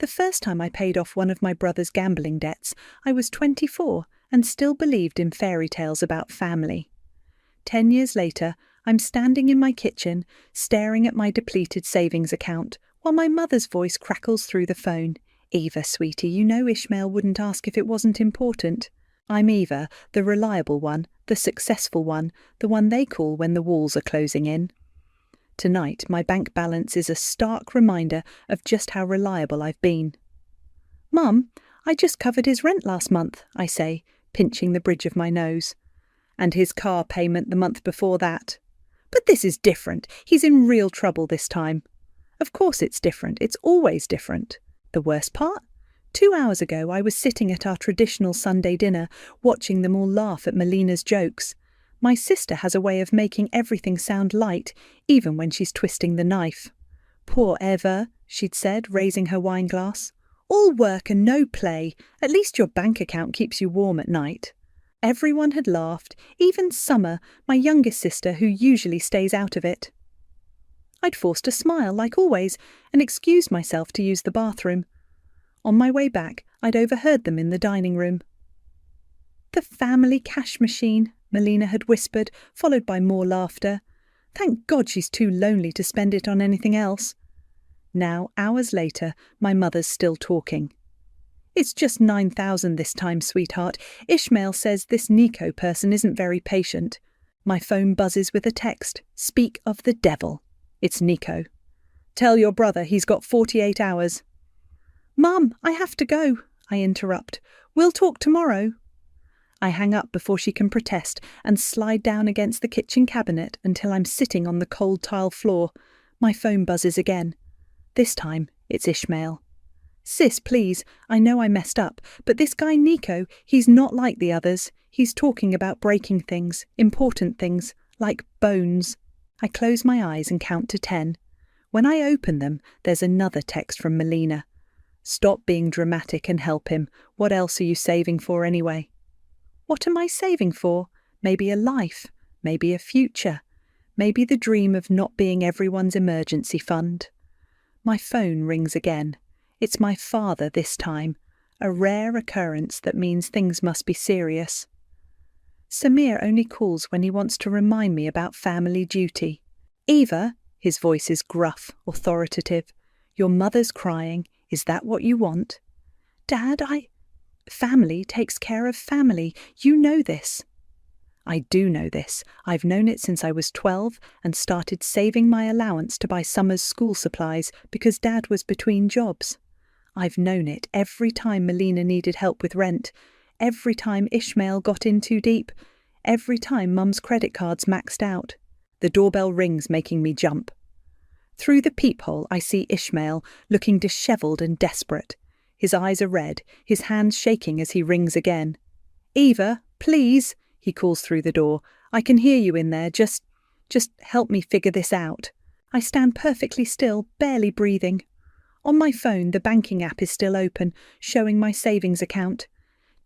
The first time I paid off one of my brother's gambling debts, I was 24 and still believed in fairy tales about family. 10 years later, I'm standing in my kitchen, staring at my depleted savings account, while my mother's voice crackles through the phone. "Eva, sweetie, you know Ishmael wouldn't ask if it wasn't important." I'm Eva, the reliable one, the successful one, the one they call when the walls are closing in. Tonight, my bank balance is a stark reminder of just how reliable I've been. "Mum, I just covered his rent last month," I say, pinching the bridge of my nose. "And his car payment the month before that." "But this is different. He's in real trouble this time." "Of course it's different. It's always different." The worst part? 2 hours ago I was sitting at our traditional Sunday dinner, watching them all laugh at Melina's jokes. My sister has a way of making everything sound light, even when she's twisting the knife. "Poor Eva," she'd said, raising her wine glass. "All work and no play. At least your bank account keeps you warm at night." Everyone had laughed, even Summer, my youngest sister, who usually stays out of it. I'd forced a smile, like always, and excused myself to use the bathroom. On my way back, I'd overheard them in the dining room. "The family cash machine," Melina had whispered, followed by more laughter. "Thank God she's too lonely to spend it on anything else." Now, hours later, my mother's still talking. "It's just 9,000 this time, sweetheart. Ishmael says this Nico person isn't very patient." My phone buzzes with a text. "Speak of the devil." It's Nico. "Tell your brother he's got 48 hours. "Mum, I have to go," I interrupt. "We'll talk tomorrow." I hang up before she can protest and slide down against the kitchen cabinet until I'm sitting on the cold tile floor. My phone buzzes again. This time, it's Ishmael. "Sis, please, I know I messed up, but this guy Nico, he's not like the others. He's talking about breaking things, important things, like bones." I close my eyes and count to 10. When I open them, there's another text from Melina. "Stop being dramatic and help him. What else are you saving for anyway?" What am I saving for? Maybe a life, maybe a future, maybe the dream of not being everyone's emergency fund. My phone rings again. It's my father this time, a rare occurrence that means things must be serious. Samir only calls when he wants to remind me about family duty. "Eva," his voice is gruff, authoritative. "Your mother's crying. Is that what you want?" "Dad, Family takes care of family. You know this." I do know this. I've known it since I was 12 and started saving my allowance to buy Summer's school supplies because Dad was between jobs. I've known it every time Melina needed help with rent, every time Ishmael got in too deep, every time Mum's credit cards maxed out. The doorbell rings, making me jump. Through the peephole, I see Ishmael, looking dishevelled and desperate. His eyes are red, his hands shaking as he rings again. "Eva, please," he calls through the door. "I can hear you in there. Just help me figure this out." I stand perfectly still, barely breathing. On my phone, the banking app is still open, showing my savings account.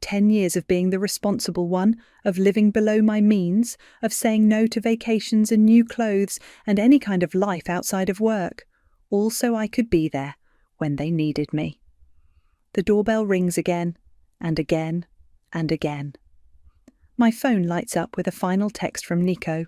10 years of being the responsible one, of living below my means, of saying no to vacations and new clothes and any kind of life outside of work, all so I could be there when they needed me. The doorbell rings again, and again, and again. My phone lights up with a final text from Nico.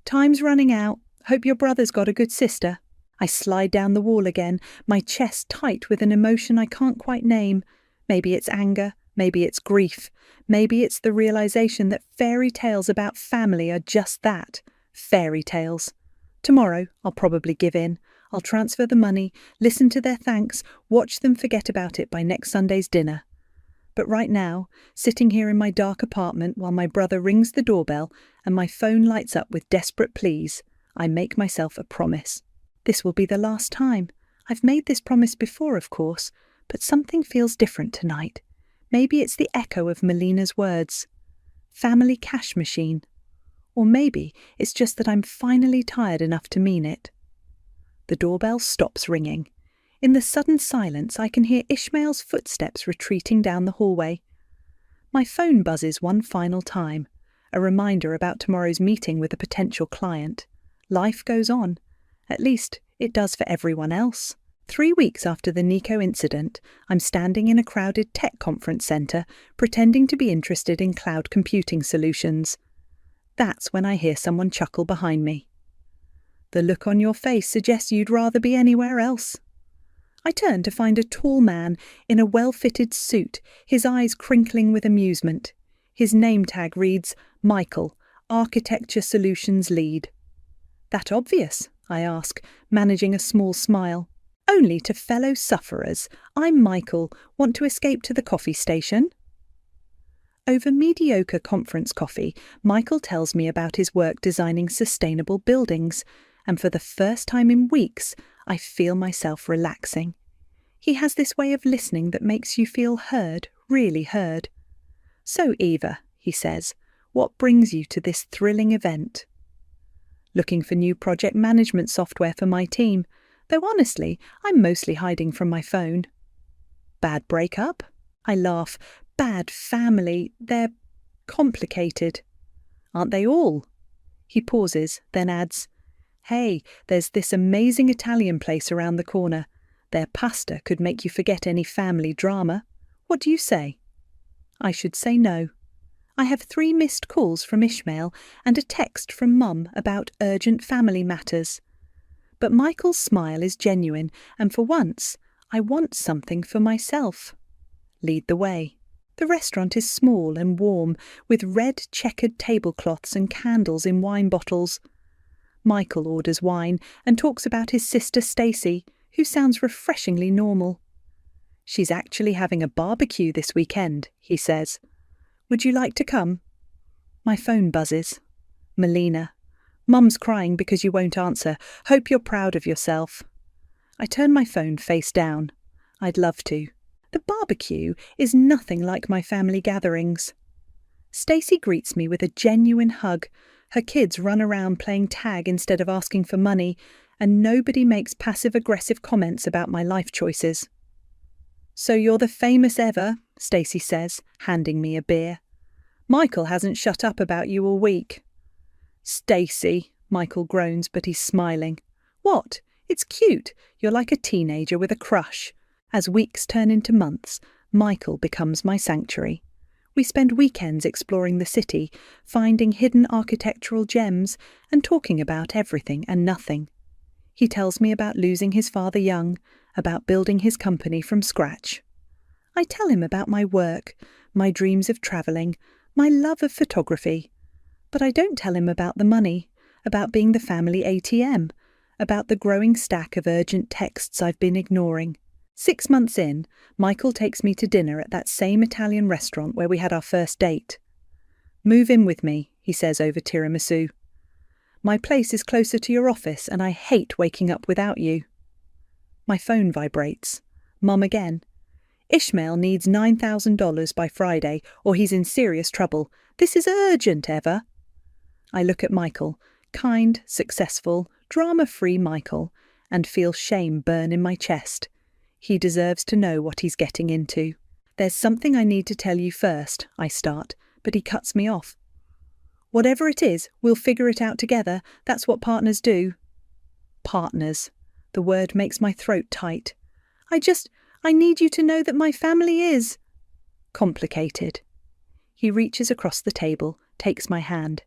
"Time's running out. Hope your brother's got a good sister." I slide down the wall again, my chest tight with an emotion I can't quite name. Maybe it's anger, maybe it's grief, maybe it's the realization that fairy tales about family are just that, fairy tales. Tomorrow, I'll probably give in. I'll transfer the money, listen to their thanks, watch them forget about it by next Sunday's dinner. But right now, sitting here in my dark apartment while my brother rings the doorbell and my phone lights up with desperate pleas, I make myself a promise. This will be the last time. I've made this promise before, of course, but something feels different tonight. Maybe it's the echo of Melina's words. Family cash machine. Or maybe it's just that I'm finally tired enough to mean it. The doorbell stops ringing. In the sudden silence, I can hear Ishmael's footsteps retreating down the hallway. My phone buzzes one final time, a reminder about tomorrow's meeting with a potential client. Life goes on. At least, it does for everyone else. 3 weeks after the Nico incident, I'm standing in a crowded tech conference centre, pretending to be interested in cloud computing solutions. That's when I hear someone chuckle behind me. The look on your face suggests you'd rather be anywhere else. I turn to find a tall man in a well-fitted suit, his eyes crinkling with amusement. His name tag reads, Michael, Architecture Solutions Lead. That obvious? I ask, managing a small smile. Only to fellow sufferers. I'm Michael. Want to escape to the coffee station? Over mediocre conference coffee, Michael tells me about his work designing sustainable buildings, and for the first time in weeks, I feel myself relaxing. He has this way of listening that makes you feel heard, really heard. So, Eva, he says, what brings you to this thrilling event? Looking for new project management software for my team, though honestly, I'm mostly hiding from my phone. Bad breakup? I laugh. Bad family. They're complicated. Aren't they all? He pauses, then adds, Hey, there's this amazing Italian place around the corner. Their pasta could make you forget any family drama. What do you say? I should say no. I have 3 missed calls from Ishmael and a text from Mum about urgent family matters. But Michael's smile is genuine, and for once, I want something for myself. Lead the way. The restaurant is small and warm, with red checkered tablecloths and candles in wine bottles. Michael orders wine and talks about his sister Stacy, who sounds refreshingly normal. She's actually having a barbecue this weekend, he says. Would you like to come? My phone buzzes. Melina. Mum's crying because you won't answer. Hope you're proud of yourself. I turn my phone face down. I'd love to. The barbecue is nothing like my family gatherings. Stacy greets me with a genuine hug. Her kids run around playing tag instead of asking for money, and nobody makes passive-aggressive comments about my life choices. So you're the famous Eva, Stacy says, handing me a beer. Michael hasn't shut up about you all week. Stacy, Michael groans, but he's smiling. What? It's cute. You're like a teenager with a crush. As weeks turn into months, Michael becomes my sanctuary. We spend weekends exploring the city, finding hidden architectural gems, and talking about everything and nothing. He tells me about losing his father young, about building his company from scratch. I tell him about my work, my dreams of travelling, my love of photography. But I don't tell him about the money, about being the family ATM, about the growing stack of urgent texts I've been ignoring. 6 months in, Michael takes me to dinner at that same Italian restaurant where we had our first date. Move in with me, he says over tiramisu. My place is closer to your office and I hate waking up without you. My phone vibrates. Mum again. Ishmael needs $9,000 by Friday or he's in serious trouble. This is urgent, Eva. I look at Michael, kind, successful, drama-free Michael, and feel shame burn in my chest. He deserves to know what he's getting into. There's something I need to tell you first, I start, but he cuts me off. Whatever it is, we'll figure it out together. That's what partners do. Partners. The word makes my throat tight. I need you to know that my family is complicated. He reaches across the table, takes my hand.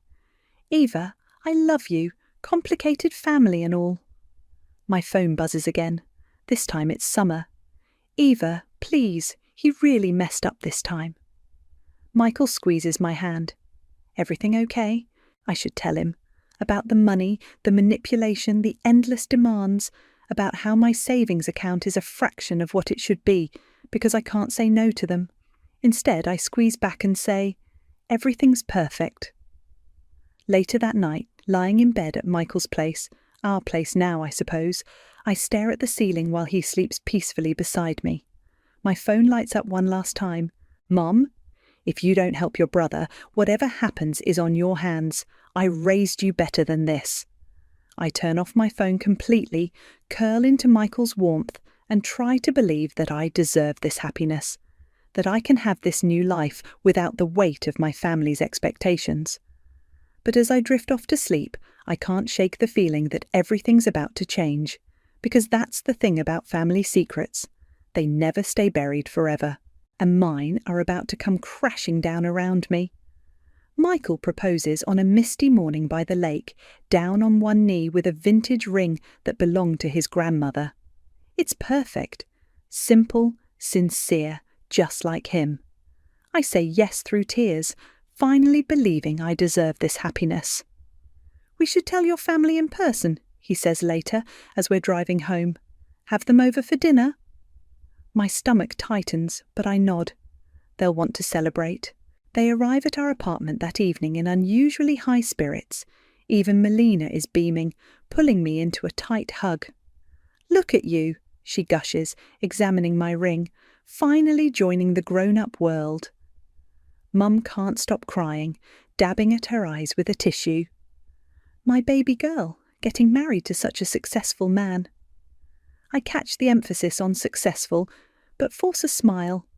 Eva, I love you. Complicated family and all. My phone buzzes again. This time it's Summer. Eva, please, he really messed up this time. Michael squeezes my hand. Everything okay? I should tell him. About the money, the manipulation, the endless demands, about how my savings account is a fraction of what it should be, because I can't say no to them. Instead, I squeeze back and say, everything's perfect. Later that night, lying in bed at Michael's place, our place now, I suppose, I stare at the ceiling while he sleeps peacefully beside me. My phone lights up one last time. Mom, if you don't help your brother, whatever happens is on your hands. I raised you better than this. I turn off my phone completely, curl into Michael's warmth, and try to believe that I deserve this happiness, that I can have this new life without the weight of my family's expectations. But as I drift off to sleep, I can't shake the feeling that everything's about to change. Because that's the thing about family secrets. They never stay buried forever, and mine are about to come crashing down around me. Michael proposes on a misty morning by the lake, down on one knee with a vintage ring that belonged to his grandmother. It's perfect. Simple, sincere, just like him. I say yes through tears, finally believing I deserve this happiness. "We should tell your family in person," he says later as we're driving home. "Have them over for dinner?" My stomach tightens, but I nod. They'll want to celebrate. They arrive at our apartment that evening in unusually high spirits. Even Melina is beaming, pulling me into a tight hug. "Look at you," she gushes, examining my ring, finally joining the grown-up world. Mum can't stop crying, dabbing at her eyes with a tissue. My baby girl, getting married to such a successful man. I catch the emphasis on successful, but force a smile.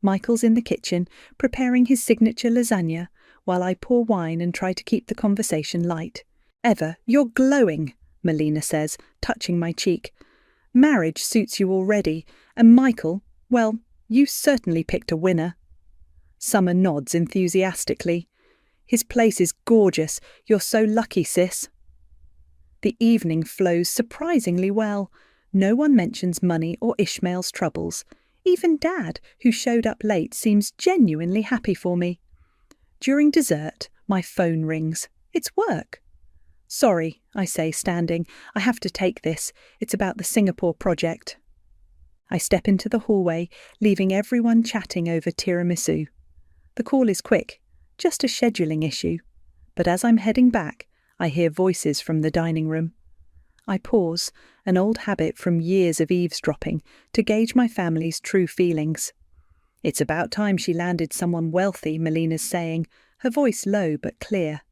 Michael's in the kitchen, preparing his signature lasagna, while I pour wine and try to keep the conversation light. "Eva, you're glowing," Melina says, touching my cheek. "Marriage suits you already, and Michael, well, you certainly picked a winner." Summer nods enthusiastically. "His place is gorgeous. You're so lucky, sis." The evening flows surprisingly well. No one mentions money or Ishmael's troubles. Even Dad, who showed up late, seems genuinely happy for me. During dessert, my phone rings. It's work. "Sorry," I say, standing. "I have to take this. It's about the Singapore project." I step into the hallway, leaving everyone chatting over tiramisu. The call is quick, just a scheduling issue. But as I'm heading back, I hear voices from the dining room. I pause, an old habit from years of eavesdropping, to gauge my family's true feelings. "It's about time she landed someone wealthy," Melina's saying, her voice low but clear.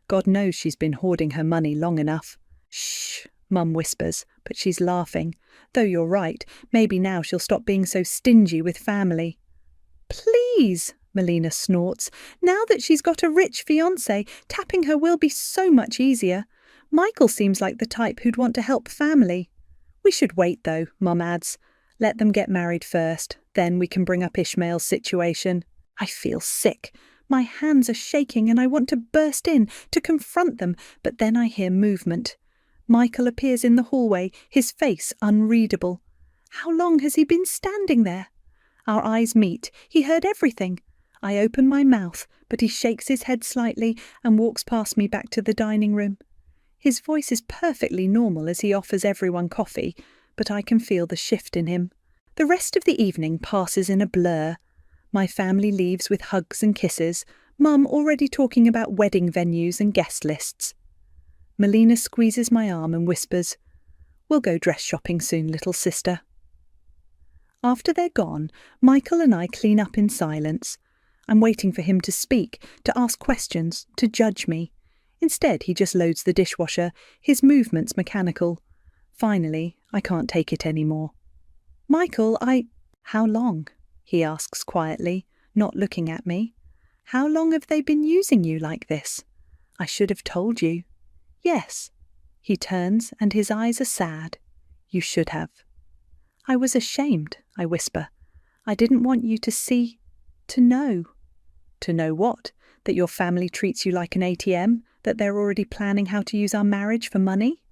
God knows she's been hoarding her money long enough. "Shh," Mum whispers, but she's laughing. "Though you're right, maybe now she'll stop being so stingy with family." "Please," Melina snorts. "Now that she's got a rich fiancé, tapping her will be so much easier. Michael seems like the type who'd want to help family." "We should wait, though," Mum adds. "Let them get married first, then we can bring up Ishmael's situation." I feel sick. My hands are shaking and I want to burst in, to confront them, but then I hear movement. Michael appears in the hallway, his face unreadable. How long has he been standing there? Our eyes meet. He heard everything. I open my mouth, but he shakes his head slightly and walks past me back to the dining room. His voice is perfectly normal as he offers everyone coffee, but I can feel the shift in him. The rest of the evening passes in a blur. My family leaves with hugs and kisses, Mum already talking about wedding venues and guest lists. Melina squeezes my arm and whispers, "We'll go dress shopping soon, little sister." After they're gone, Michael and I clean up in silence. I'm waiting for him to speak, to ask questions, to judge me. Instead, he just loads the dishwasher, his movements mechanical. Finally, I can't take it anymore. "Michael, How long?" he asks quietly, not looking at me. "How long have they been using you like this?" "I should have told you." "Yes." He turns and his eyes are sad. "You should have." "I was ashamed," I whisper. "I didn't want you to see, to know." "To know what? That your family treats you like an ATM? That they're already planning how to use our marriage for money?"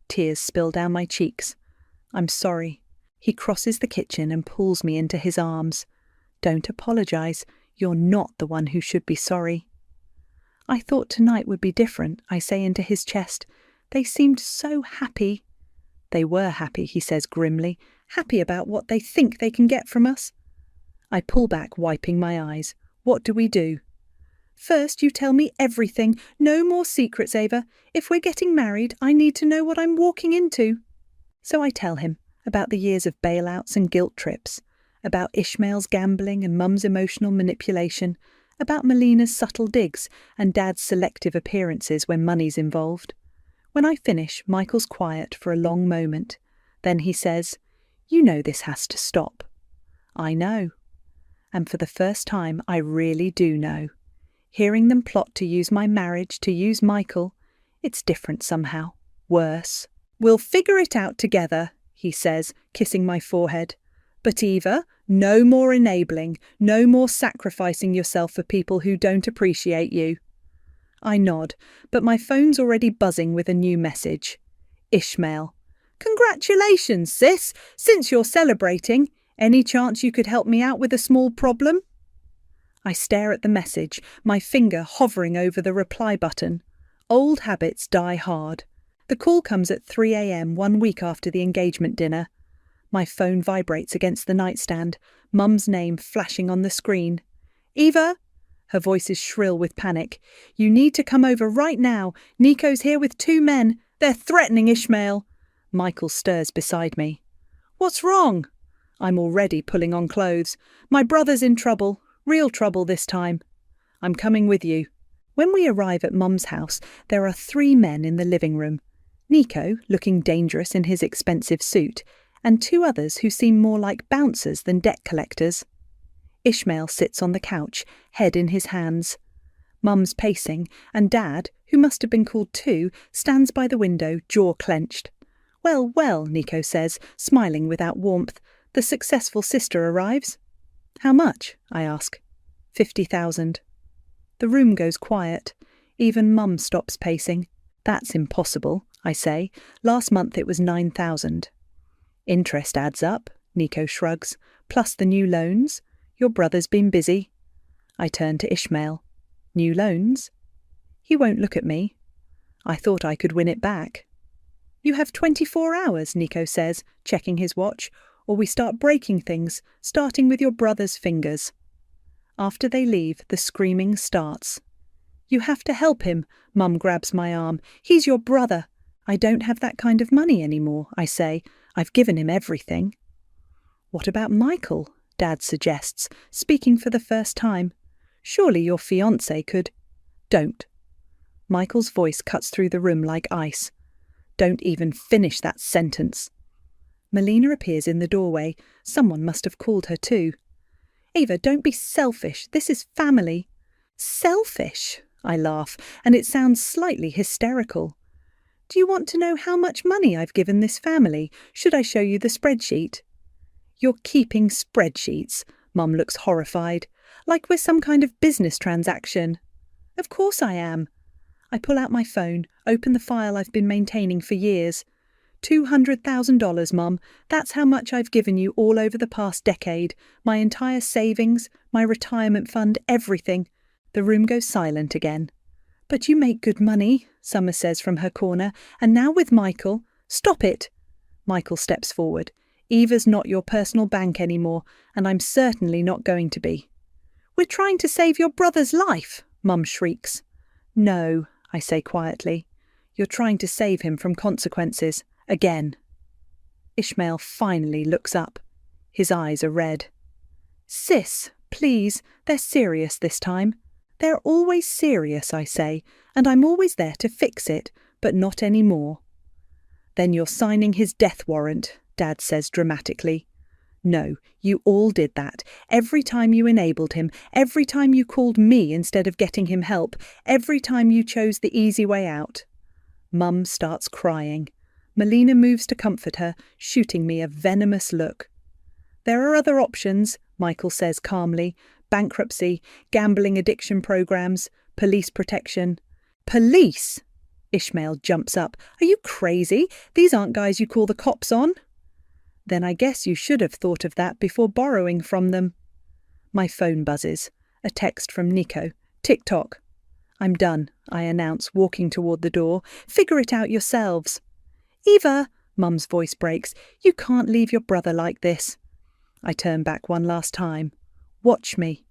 Tears spill down my cheeks. "I'm sorry." He crosses the kitchen and pulls me into his arms. "Don't apologise. You're not the one who should be sorry." "I thought tonight would be different," I say into his chest. "They seemed so happy." "They were happy," he says grimly. "Happy about what they think they can get from us." I pull back, wiping my eyes. "What do we do?" "First, you tell me everything. No more secrets, Ava. If we're getting married, I need to know what I'm walking into." So I tell him about the years of bailouts and guilt trips, about Ishmael's gambling and Mum's emotional manipulation, about Melina's subtle digs and Dad's selective appearances when money's involved. When I finish, Michael's quiet for a long moment. Then he says, "You know this has to stop." I know. And for the first time, I really do know. Hearing them plot to use my marriage, to use Michael, it's different somehow. Worse. We'll figure it out together, he says, kissing my forehead. But Eva, no more enabling, no more sacrificing yourself for people who don't appreciate you. I nod, but my phone's already buzzing with a new message. Ishmael. Congratulations, sis! Since you're celebrating, any chance you could help me out with a small problem? I stare at the message, my finger hovering over the reply button. Old habits die hard. The call comes at 3 a.m. 1 week after the engagement dinner. My phone vibrates against the nightstand, Mum's name flashing on the screen. Eva! Her voice is shrill with panic. You need to come over right now. Nico's here with 2 men. They're threatening Ishmael. Michael stirs beside me. What's wrong? I'm already pulling on clothes. My brother's in trouble. Real trouble this time. I'm coming with you. When we arrive at Mum's house, there are 3 men in the living room. Nico, looking dangerous in his expensive suit, and 2 others who seem more like bouncers than debt collectors. Ishmael sits on the couch, head in his hands. Mum's pacing, and Dad, who must have been called too, stands by the window, jaw clenched. Well, well, Nico says, smiling without warmth. The successful sister arrives. How much? I ask. 50,000. The room goes quiet. Even Mum stops pacing. That's impossible, I say. Last month it was 9,000. Interest adds up, Nico shrugs. Plus the new loans. Your brother's been busy. I turn to Ishmael. New loans? He won't look at me. I thought I could win it back. You have 24 hours, Nico says, checking his watch, or we start breaking things, starting with your brother's fingers. After they leave, the screaming starts. You have to help him, Mum grabs my arm. He's your brother. I don't have that kind of money anymore, I say. I've given him everything. What about Michael? Dad suggests, speaking for the first time. Surely your fiancé could. Don't. Michael's voice cuts through the room like ice. Don't even finish that sentence. Melina appears in the doorway. Someone must have called her too. Eva, don't be selfish. This is family. Selfish? I laugh, and it sounds slightly hysterical. Do you want to know how much money I've given this family? Should I show you the spreadsheet? You're keeping spreadsheets. Mum looks horrified. Like we're some kind of business transaction. Of course I am. I pull out my phone, open the file I've been maintaining for years. $200,000, Mum. That's how much I've given you all over the past decade. My entire savings, my retirement fund, everything. The room goes silent again. But you make good money, Summer says from her corner. And now with Michael. Stop it. Michael steps forward. Eva's not your personal bank anymore, and I'm certainly not going to be. We're trying to save your brother's life, Mum shrieks. No, I say quietly. You're trying to save him from consequences. Again. Ishmael finally looks up. His eyes are red. Sis, please, they're serious this time. They're always serious, I say, and I'm always there to fix it, but not any more. Then you're signing his death warrant, Dad says dramatically. No, you all did that. Every time you enabled him, every time you called me instead of getting him help, every time you chose the easy way out. Mum starts crying. Melina moves to comfort her, shooting me a venomous look. There are other options, Michael says calmly. Bankruptcy, gambling addiction programs, police protection. Police? Ishmael jumps up. Are you crazy? These aren't guys you call the cops on. Then I guess you should have thought of that before borrowing from them. My phone buzzes. A text from Nico. Tick-tock. I'm done, I announce, walking toward the door. Figure it out yourselves. Eva, Mum's voice breaks. You can't leave your brother like this. I turn back one last time. Watch me.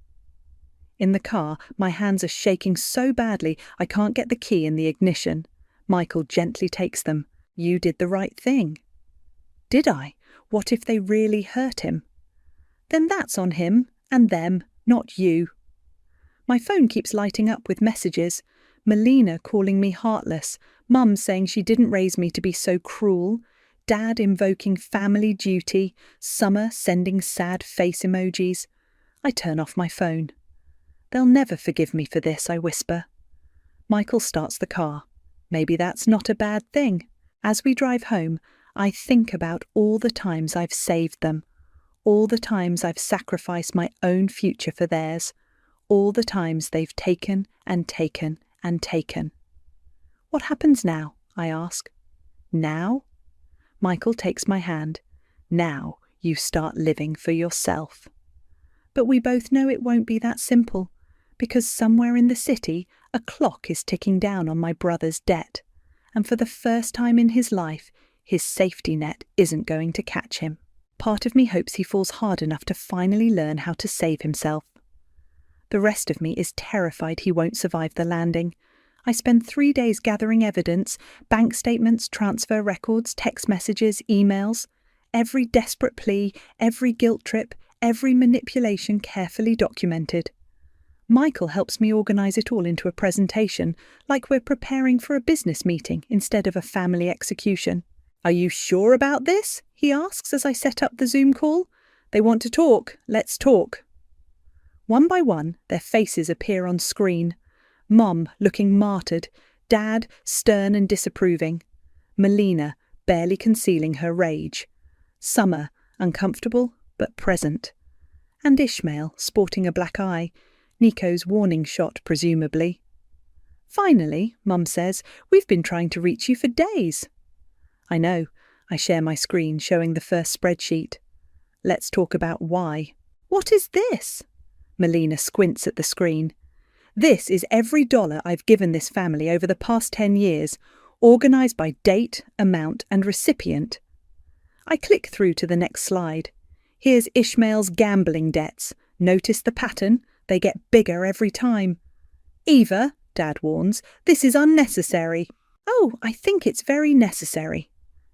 In the car, my hands are shaking so badly I can't get the key in the ignition. Michael gently takes them. You did the right thing. Did I? What if they really hurt him? Then that's on him and them, not you. My phone keeps lighting up with messages. Melina calling me heartless. Mum saying she didn't raise me to be so cruel. Dad invoking family duty. Summer sending sad face emojis. I turn off my phone. They'll never forgive me for this, I whisper. Michael starts the car. Maybe that's not a bad thing. As we drive home, I think about all the times I've saved them, all the times I've sacrificed my own future for theirs, all the times they've taken and taken and taken. What happens now? I ask. Now? Michael takes my hand. Now you start living for yourself. But we both know it won't be that simple, because somewhere in the city a clock is ticking down on my brother's debt, and for the first time in his life, his safety net isn't going to catch him. Part of me hopes he falls hard enough to finally learn how to save himself. The rest of me is terrified he won't survive the landing. I spend 3 days gathering evidence, bank statements, transfer records, text messages, emails, every desperate plea, every guilt trip, every manipulation carefully documented. Michael helps me organise it all into a presentation, like we're preparing for a business meeting instead of a family execution. "Are you sure about this?" he asks as I set up the Zoom call. "They want to talk. Let's talk." One by one, their faces appear on screen. Mum, looking martyred. Dad, stern and disapproving. Melina, barely concealing her rage. Summer, uncomfortable but present. And Ishmael, sporting a black eye. Nico's warning shot, presumably. "Finally," Mum says, "we've been trying to reach you for days." I know. I share my screen, showing the first spreadsheet. Let's talk about why. "What is this?" Melina squints at the screen. "This is every dollar I've given this family over the past 10 years, organised by date, amount and recipient." I click through to the next slide. Here's Ishmael's gambling debts. Notice the pattern? They get bigger every time. "Eva," Dad warns, "this is unnecessary." "Oh, I think it's very necessary."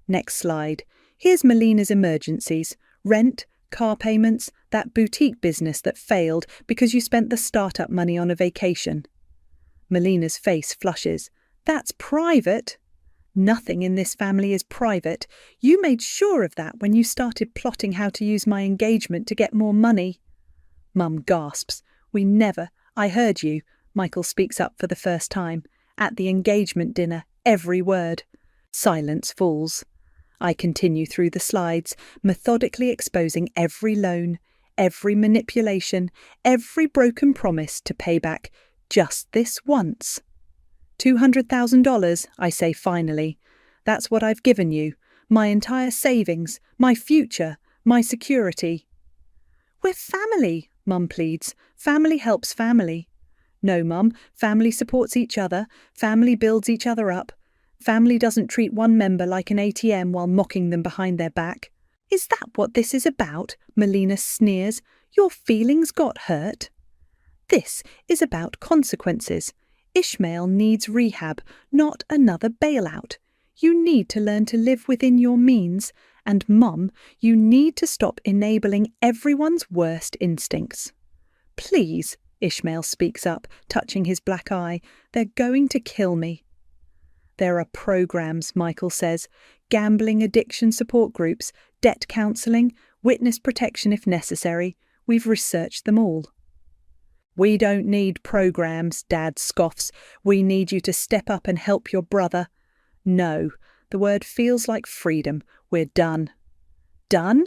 Next slide. Here's Melina's emergencies. Rent, car payments, that boutique business that failed because you spent the startup money on a vacation. Melina's face flushes. "That's private." "Nothing in this family is private. You made sure of that when you started plotting how to use my engagement to get more money." Mum gasps. "We never—" "I heard you," Michael speaks up for the first time. "At the engagement dinner, every word." Silence falls. I continue through the slides, methodically exposing every loan, every manipulation, every broken promise to pay back just this once. $200,000, I say finally. That's what I've given you. My entire savings, my future, my security. "We're family," Mum pleads. "Family helps family." "No, Mum. Family supports each other. Family builds each other up. Family doesn't treat one member like an ATM while mocking them behind their back." "Is that what this is about?" Melina sneers. "Your feelings got hurt?" "This is about consequences. Ishmael needs rehab, not another bailout. You need to learn to live within your means, and Mum, you need to stop enabling everyone's worst instincts." "Please," Ishmael speaks up, touching his black eye, "they're going to kill me." "There are programs," Michael says, "gambling addiction support groups, debt counselling, witness protection if necessary. We've researched them all." "We don't need programs," Dad scoffs. "We need you to step up and help your brother." "No, the word feels like freedom. We're done." "Done?"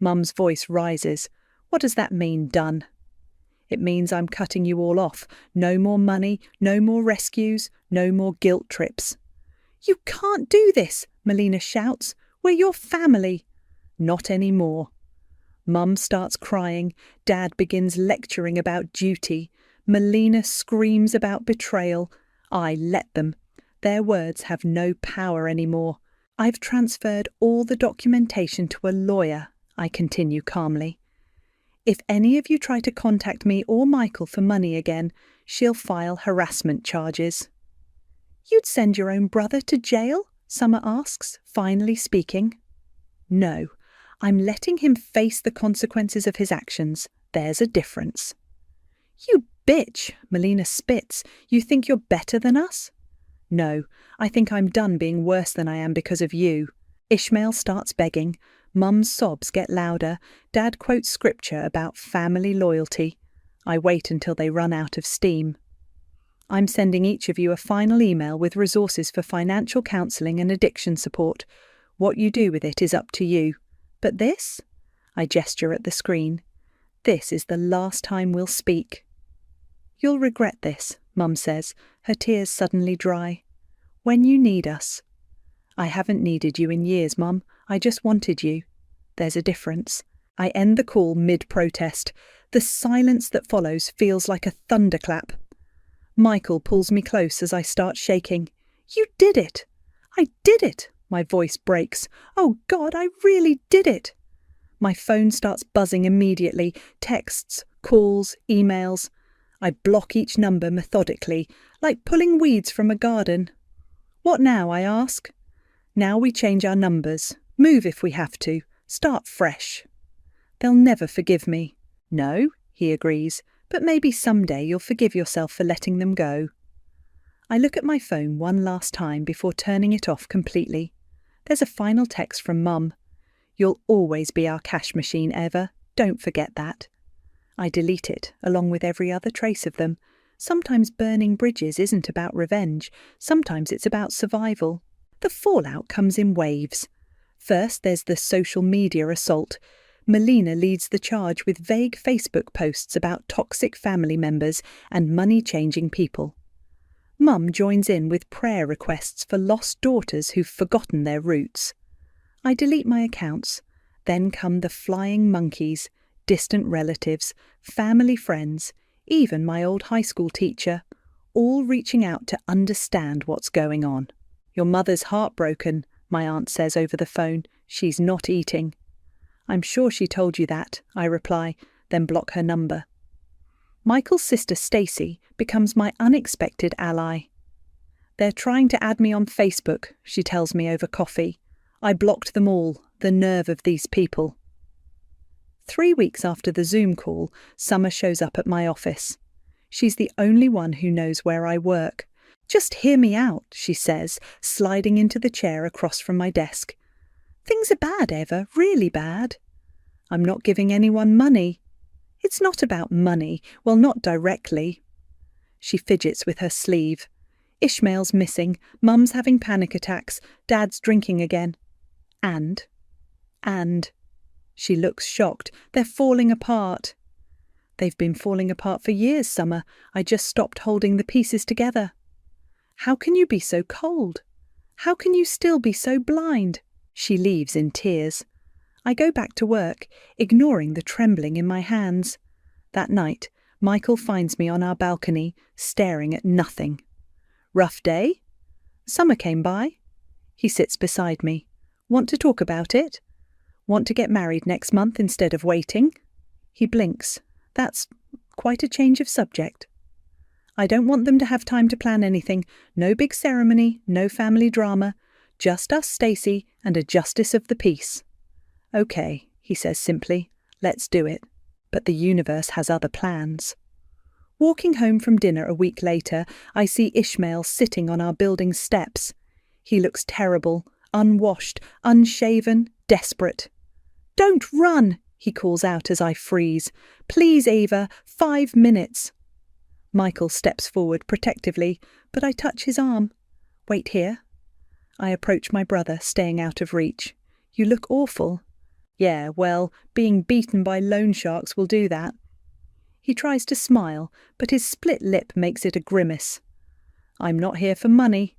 Mum's voice rises. "What does that mean, done?" "It means I'm cutting you all off. No more money, no more rescues, no more guilt trips." "You can't do this," Melina shouts. "We're your family." "Not anymore." Mum starts crying. Dad begins lecturing about duty. Melina screams about betrayal. I let them. Their words have no power anymore. "I've transferred all the documentation to a lawyer," I continue calmly. "If any of you try to contact me or Michael for money again, she'll file harassment charges." "You'd send your own brother to jail?" Summer asks, finally speaking. "No, I'm letting him face the consequences of his actions. There's a difference." "You bitch," Melina spits. "You think you're better than us?" "No, I think I'm done being worse than I am because of you." Ishmael starts begging. Mum's sobs get louder. Dad quotes scripture about family loyalty. I wait until they run out of steam. I'm sending each of you a final email with resources for financial counselling and addiction support. What you do with it is up to you. But this? I gesture at the screen. This is the last time we'll speak. You'll regret this, Mum says, her tears suddenly dry. When you need us. I haven't needed you in years, Mum. I just wanted you. There's a difference. I end the call mid-protest. The silence that follows feels like a thunderclap. Michael pulls me close as I start shaking. You did it! I did it! My voice breaks. Oh God, I really did it! My phone starts buzzing immediately. Texts, calls, emails. I block each number methodically, like pulling weeds from a garden. What now, I ask? Now we change our numbers. Move if we have to. Start fresh. They'll never forgive me. No, he agrees, but maybe someday you'll forgive yourself for letting them go. I look at my phone one last time before turning it off completely. There's a final text from Mum. You'll always be our cash machine, Eva. Don't forget that. I delete it, along with every other trace of them. Sometimes burning bridges isn't about revenge. Sometimes it's about survival. The fallout comes in waves. First, there's the social media assault. Melina leads the charge with vague Facebook posts about toxic family members and money-changing people. Mum joins in with prayer requests for lost daughters who've forgotten their roots. I delete my accounts. Then come the flying monkeys, distant relatives, family friends, even my old high school teacher, all reaching out to understand what's going on. Your mother's heartbroken, my aunt says over the phone. She's not eating. I'm sure she told you that, I reply, then block her number. Michael's sister Stacy becomes my unexpected ally. They're trying to add me on Facebook, she tells me over coffee. I blocked them all, the nerve of these people. 3 weeks after the Zoom call, Summer shows up at my office. She's the only one who knows where I work. Just hear me out, she says, sliding into the chair across from my desk. Things are bad, Eva, really bad. I'm not giving anyone money. It's not about money, well, not directly. She fidgets with her sleeve. Ishmael's missing, Mum's having panic attacks, Dad's drinking again. And. She looks shocked. They're falling apart. They've been falling apart for years, Summer. I just stopped holding the pieces together. How can you be so cold? How can you still be so blind? She leaves in tears. I go back to work, ignoring the trembling in my hands. That night, Michael finds me on our balcony, staring at nothing. Rough day? Summer came by. He sits beside me. Want to talk about it? Want to get married next month instead of waiting? He blinks. That's quite a change of subject. I don't want them to have time to plan anything. No big ceremony, no family drama. Just us, Stacy, and a justice of the peace. Okay, he says simply. Let's do it. But the universe has other plans. Walking home from dinner a week later, I see Ishmael sitting on our building's steps. He looks terrible, unwashed, unshaven, desperate. Don't run, he calls out as I freeze. Please, Eva, 5 minutes. Michael steps forward protectively, but I touch his arm. Wait here. I approach my brother, staying out of reach. You look awful. Yeah, well, being beaten by loan sharks will do that. He tries to smile, but his split lip makes it a grimace. I'm not here for money.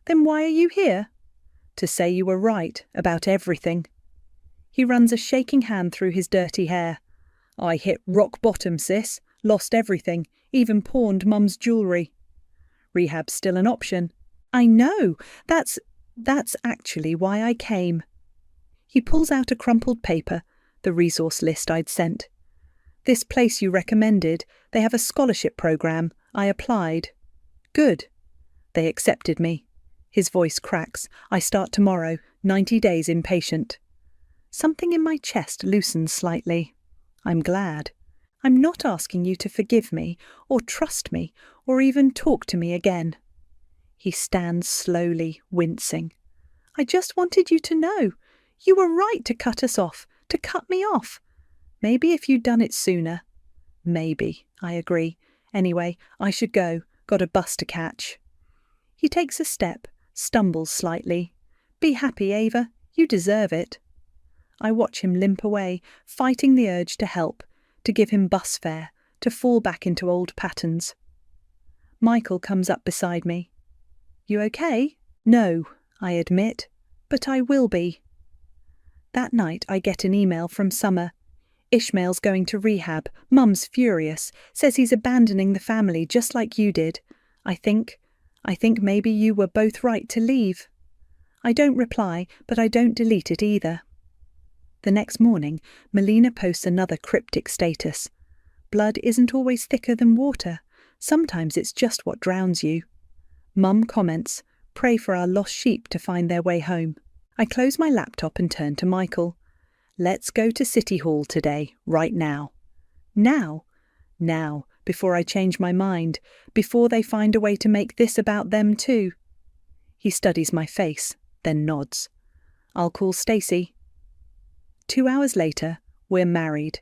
Then why are you here? To say you were right about everything. He runs a shaking hand through his dirty hair. I hit rock bottom, sis. Lost everything, even pawned Mum's jewellery. Rehab's still an option. I know. That's actually why I came. He pulls out a crumpled paper, the resource list I'd sent. This place you recommended, they have a scholarship program. I applied. Good. They accepted me. His voice cracks. I start tomorrow, 90 days inpatient. Something in my chest loosens slightly. I'm glad. I'm not asking you to forgive me, or trust me, or even talk to me again. He stands slowly, wincing. I just wanted you to know. You were right to cut us off, to cut me off. Maybe if you'd done it sooner. Maybe, I agree. Anyway, I should go. Got a bus to catch. He takes a step, stumbles slightly. Be happy, Ava. You deserve it. I watch him limp away, fighting the urge to help, to give him bus fare, to fall back into old patterns. Michael comes up beside me. You okay? No, I admit, but I will be. That night I get an email from Summer. Ishmael's going to rehab. Mum's furious, says he's abandoning the family just like you did. I think maybe you were both right to leave. I don't reply, but I don't delete it either. The next morning, Melina posts another cryptic status. Blood isn't always thicker than water. Sometimes it's just what drowns you. Mum comments, pray for our lost sheep to find their way home. I close my laptop and turn to Michael. Let's go to City Hall today, right now. Now? Now, before I change my mind, before they find a way to make this about them too. He studies my face, then nods. I'll call Stacey. 2 hours later, we're married.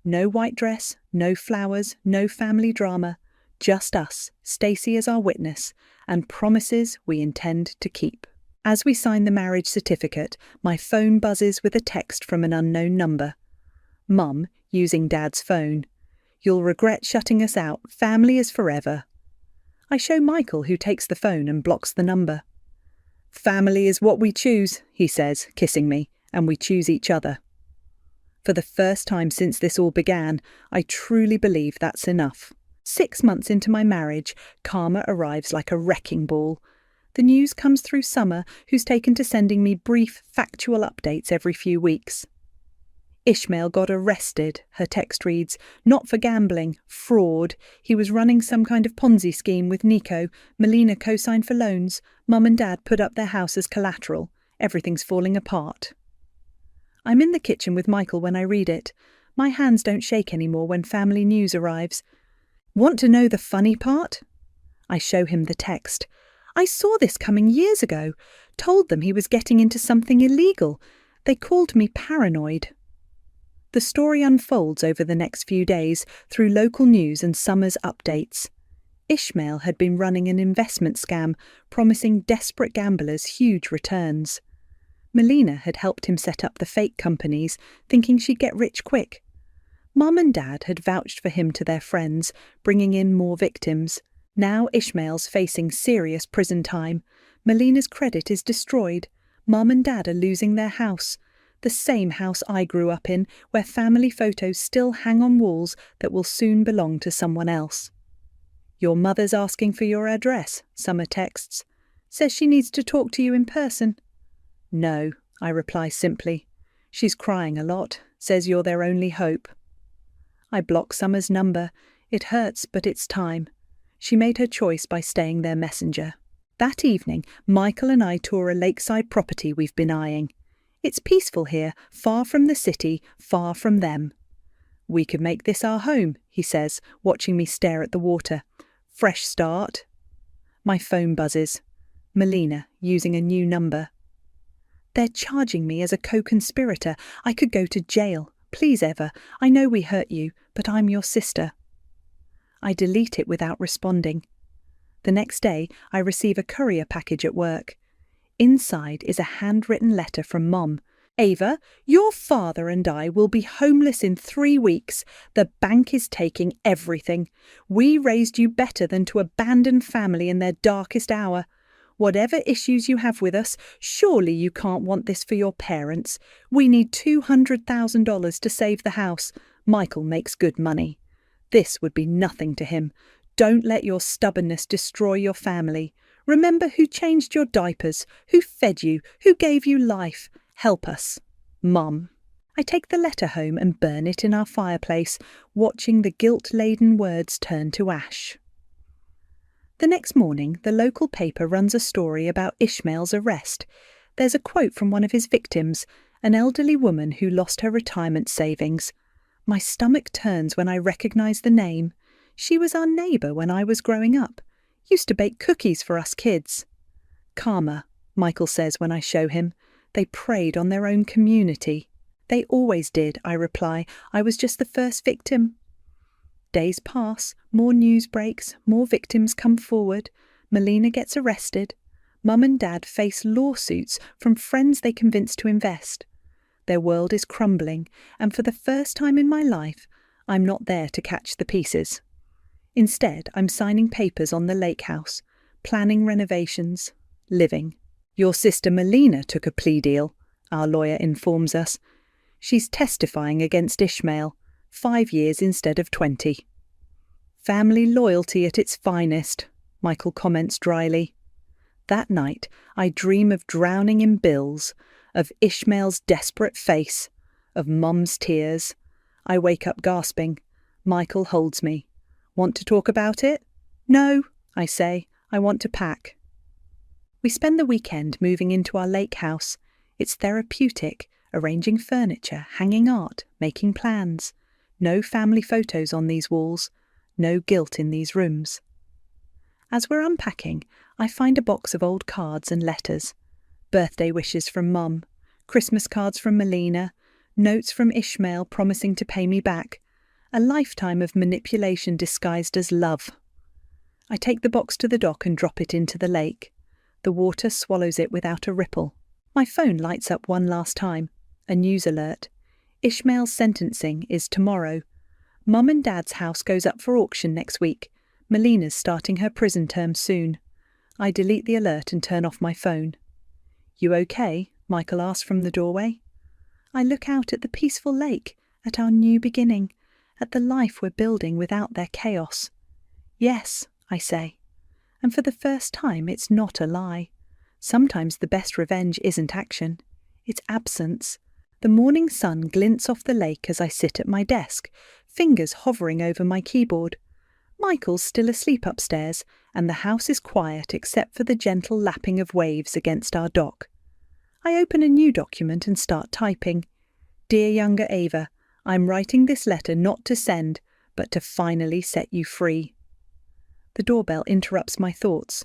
No white dress, no flowers, no family drama. Just us, Stacey as our witness, and promises we intend to keep. As we sign the marriage certificate, my phone buzzes with a text from an unknown number. Mum, using Dad's phone. You'll regret shutting us out. Family is forever. I show Michael, who takes the phone and blocks the number. Family is what we choose, he says, kissing me, and we choose each other. For the first time since this all began, I truly believe that's enough. 6 months into my marriage, karma arrives like a wrecking ball. The news comes through Summer, who's taken to sending me brief, factual updates every few weeks. Ishmael got arrested, her text reads, not for gambling, fraud. He was running some kind of Ponzi scheme with Nico. Melina co-signed for loans. Mum and Dad put up their house as collateral. Everything's falling apart. I'm in the kitchen with Michael when I read it. My hands don't shake anymore when family news arrives. Want to know the funny part? I show him the text. I saw this coming years ago. Told them he was getting into something illegal. They called me paranoid. The story unfolds over the next few days through local news and Summer's updates. Ishmael had been running an investment scam, promising desperate gamblers huge returns. Melina had helped him set up the fake companies, thinking she'd get rich quick. Mum and Dad had vouched for him to their friends, bringing in more victims. Now Ishmael's facing serious prison time. Melina's credit is destroyed. Mum and Dad are losing their house. The same house I grew up in, where family photos still hang on walls that will soon belong to someone else. Your mother's asking for your address, Summer texts. Says she needs to talk to you in person. No, I reply simply. She's crying a lot, says you're their only hope. I block Summer's number. It hurts, but it's time. She made her choice by staying their messenger. That evening, Michael and I tour a lakeside property we've been eyeing. It's peaceful here, far from the city, far from them. We could make this our home, he says, watching me stare at the water. Fresh start. My phone buzzes. Melina, using a new number. They're charging me as a co-conspirator. I could go to jail. Please, Eva, I know we hurt you, but I'm your sister. I delete it without responding. The next day, I receive a courier package at work. Inside is a handwritten letter from Mom. Ava, your father and I will be homeless in 3 weeks. The bank is taking everything. We raised you better than to abandon family in their darkest hour. Whatever issues you have with us, surely you can't want this for your parents. We need $200,000 to save the house. Michael makes good money. This would be nothing to him. Don't let your stubbornness destroy your family. Remember who changed your diapers, who fed you, who gave you life. Help us. Mum. I take the letter home and burn it in our fireplace, watching the guilt-laden words turn to ash. The next morning, the local paper runs a story about Ishmael's arrest. There's a quote from one of his victims, an elderly woman who lost her retirement savings. My stomach turns when I recognise the name. She was our neighbour when I was growing up. Used to bake cookies for us kids. Karma, Michael says when I show him. They preyed on their own community. They always did, I reply. I was just the first victim. Days pass, more news breaks, more victims come forward. Melina gets arrested. Mum and Dad face lawsuits from friends they convinced to invest. Their world is crumbling, and for the first time in my life, I'm not there to catch the pieces. Instead, I'm signing papers on the lake house, planning renovations, living. Your sister Melina took a plea deal, our lawyer informs us. She's testifying against Ishmael, 5 years instead of 20. Family loyalty at its finest, Michael comments dryly. That night, I dream of drowning in bills, of Ishmael's desperate face, of Mum's tears. I wake up gasping. Michael holds me. Want to talk about it? No, I say. I want to pack. We spend the weekend moving into our lake house. It's therapeutic, arranging furniture, hanging art, making plans. No family photos on these walls. No guilt in these rooms. As we're unpacking, I find a box of old cards and letters. Birthday wishes from Mum, Christmas cards from Melina, notes from Ishmael promising to pay me back. A lifetime of manipulation disguised as love. I take the box to the dock and drop it into the lake. The water swallows it without a ripple. My phone lights up one last time. A news alert. Ishmael's sentencing is tomorrow. Mum and Dad's house goes up for auction next week. Melina's starting her prison term soon. I delete the alert and turn off my phone. You okay? Michael asks from the doorway. I look out at the peaceful lake, at our new beginning, at the life we're building without their chaos. Yes, I say. And for the first time, it's not a lie. Sometimes the best revenge isn't action. It's absence. The morning sun glints off the lake as I sit at my desk, fingers hovering over my keyboard. Michael's still asleep upstairs, and the house is quiet except for the gentle lapping of waves against our dock. I open a new document and start typing. Dear younger Ava, I'm writing this letter not to send, but to finally set you free. The doorbell interrupts my thoughts.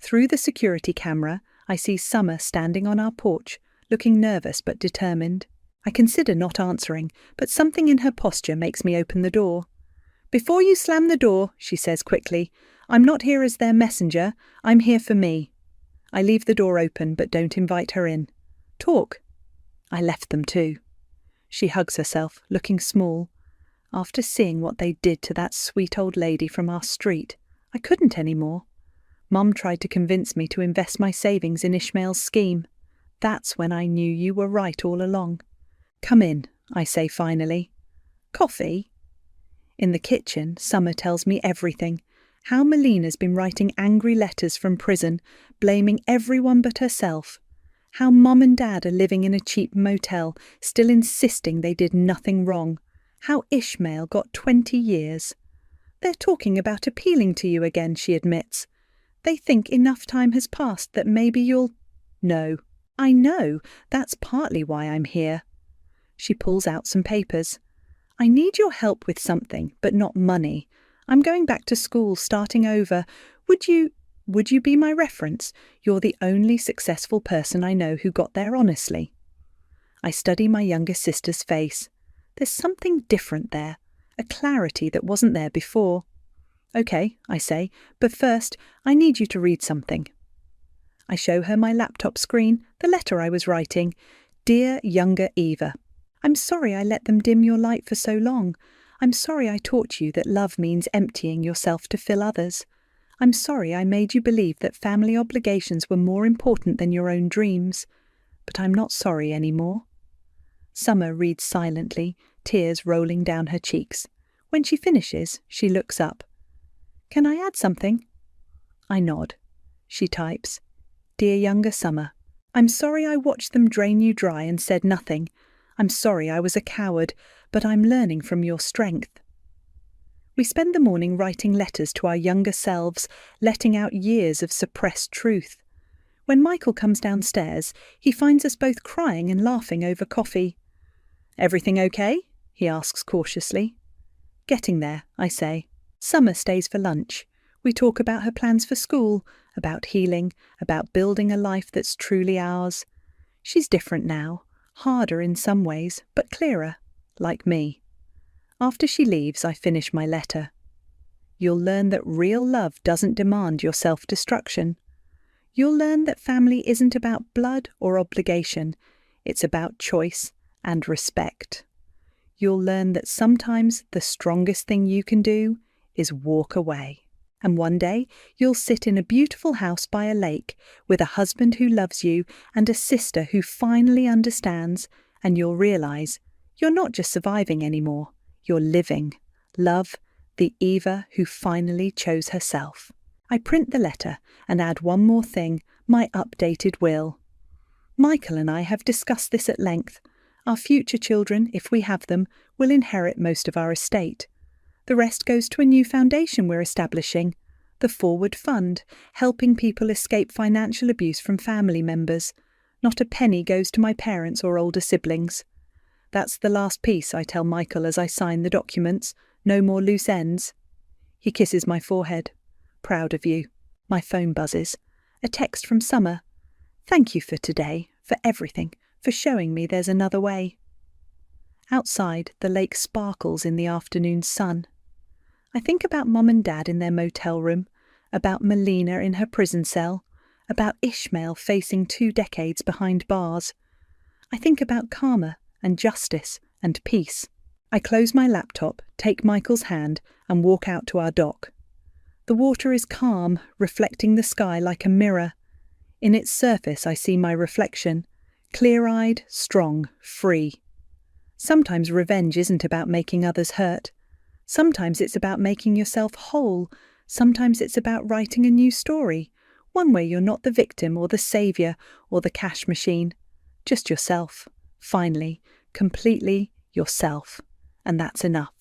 Through the security camera, I see Summer standing on our porch, looking nervous but determined. I consider not answering, but something in her posture makes me open the door. Before you slam the door, she says quickly, I'm not here as their messenger, I'm here for me. I leave the door open but don't invite her in. Talk. I left them too. She hugs herself, looking small. After seeing what they did to that sweet old lady from our street, I couldn't anymore. Mum tried to convince me to invest my savings in Ishmael's scheme. That's when I knew you were right all along. Come in, I say finally. Coffee? In the kitchen, Summer tells me everything. How Melina's been writing angry letters from prison, blaming everyone but herself. How Mum and Dad are living in a cheap motel, still insisting they did nothing wrong. How Ishmael got 20 years. They're talking about appealing to you again, she admits. They think enough time has passed that maybe you'll... No. I know. That's partly why I'm here. She pulls out some papers. I need your help with something, but not money. I'm going back to school, starting over. Would you be my reference? You're the only successful person I know who got there honestly. I study my younger sister's face. There's something different there, a clarity that wasn't there before. Okay, I say, but first, I need you to read something. I show her my laptop screen, the letter I was writing. Dear younger Eva, I'm sorry I let them dim your light for so long. I'm sorry I taught you that love means emptying yourself to fill others. I'm sorry I made you believe that family obligations were more important than your own dreams. But I'm not sorry anymore. Summer reads silently, tears rolling down her cheeks. When she finishes, she looks up. Can I add something? I nod. She types. Dear younger Summer, I'm sorry I watched them drain you dry and said nothing. I'm sorry I was a coward, but I'm learning from your strength. We spend the morning writing letters to our younger selves, letting out years of suppressed truth. When Michael comes downstairs, he finds us both crying and laughing over coffee. Everything okay? He asks cautiously. Getting there, I say. Summer stays for lunch. We talk about her plans for school, about healing, about building a life that's truly ours. She's different now, harder in some ways, but clearer, like me. After she leaves, I finish my letter. You'll learn that real love doesn't demand your self-destruction. You'll learn that family isn't about blood or obligation. It's about choice and respect. You'll learn that sometimes the strongest thing you can do is walk away. And one day, you'll sit in a beautiful house by a lake with a husband who loves you and a sister who finally understands, and you'll realize you're not just surviving anymore, you're living. Love, the Eva who finally chose herself. I print the letter and add one more thing, my updated will. Michael and I have discussed this at length. Our future children, if we have them, will inherit most of our estate. The rest goes to a new foundation we're establishing, the Forward Fund, helping people escape financial abuse from family members. Not a penny goes to my parents or older siblings. That's the last piece, I tell Michael as I sign the documents. No more loose ends. He kisses my forehead. Proud of you. My phone buzzes. A text from Summer. Thank you for today, for everything, for showing me there's another way. Outside, the lake sparkles in the afternoon sun. I think about Mum and Dad in their motel room, about Melina in her prison cell, about Ishmael facing 2 decades behind bars. I think about karma and justice and peace. I close my laptop, take Michael's hand, and walk out to our dock. The water is calm, reflecting the sky like a mirror. In its surface I see my reflection, clear-eyed, strong, free. Sometimes revenge isn't about making others hurt. Sometimes it's about making yourself whole. Sometimes it's about writing a new story, one where you're not the victim or the saviour or the cash machine. Just yourself, finally, completely yourself. And that's enough.